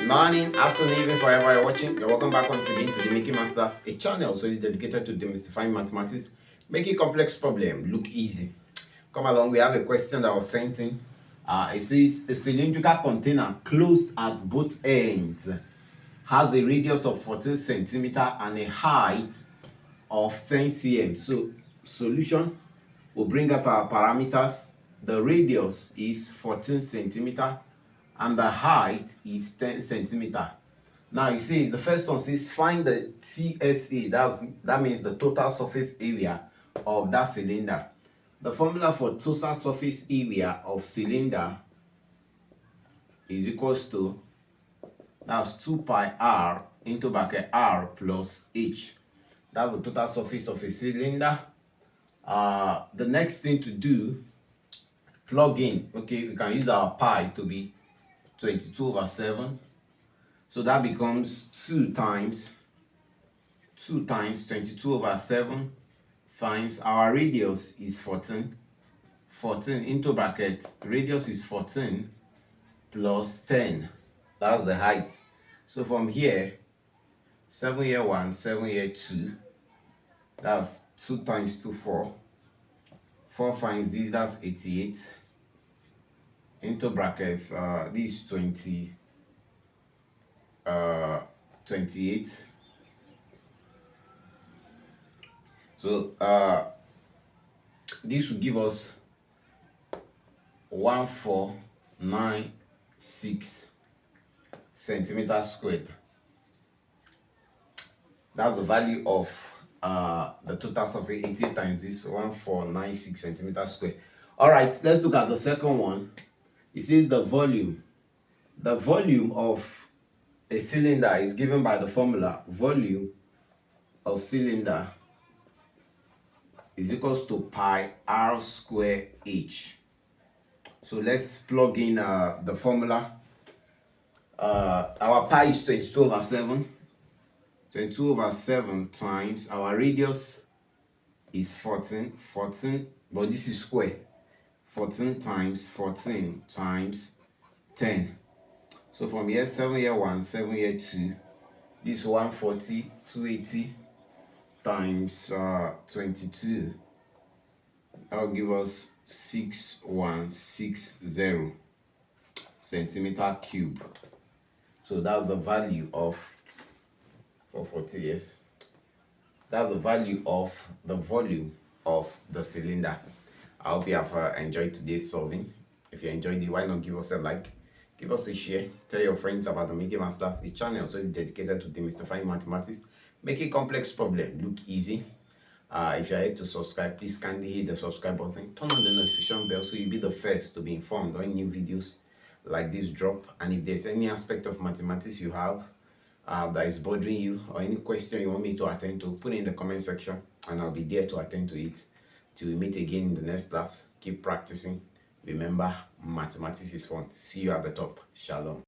Morning, afternoon, evening, forever you're watching. You're welcome back once again to the Making Masters, a channel solely dedicated to demystifying mathematics, making complex problem look easy. Come along, we have a question that was sent in. It says a cylindrical container closed at both ends has a radius of 14 centimeter and a height of 10 cm. So solution will bring up our parameters. The radius is 14 centimeter and the height is 10 centimeter. Now you see the first one says find the T.S.A. That means the total surface area of that cylinder. The formula for total surface area of cylinder is equals to, that's 2 pi r into bracket r plus h. That's the total surface of a cylinder. The next thing to do, plug in. Okay, we can use our pi to be 22/7. So that becomes 2 times 22/7 times our radius is 14 into bracket radius is 14 plus 10. That's the height. So from here, 7 here 1, 7 here 2. That's 2 times 2, 4. 4 times this, that's 88. Into bracket, this 28. So this will give us 1496 centimeters squared. That's the value of the total surface. 88 times this, 1496 centimeters squared. All right, let's look at the second one. It says the volume of a cylinder is given by the formula volume of cylinder is equals to pi r square h. So let's plug in the formula. Our pi is 22/7. 22/7 times our radius is 14, but this is square. 14 times 14 times 10. So from here, 7 here 1, 7 here 2. This 140, 280 times 22. That will give us 6160 centimeter cube. So that's the value of 440, yes. That's the value of the volume of the cylinder. I hope you have enjoyed today's solving. If you enjoyed it, why not give us a like, give us a share, tell your friends about the Making Masters, a channel so dedicated to demystifying mathematics, making complex problem look easy. If you're here to subscribe, please kindly hit the subscribe button, turn on the notification bell so you'll be the first to be informed when new videos like this drop. And if there's any aspect of mathematics you have that is bothering you, or any question you want me to attend to, put it in the comment section and I'll be there to attend to it. Till we meet again in the next class, keep practicing. Remember, mathematics is fun. See you at the top. Shalom.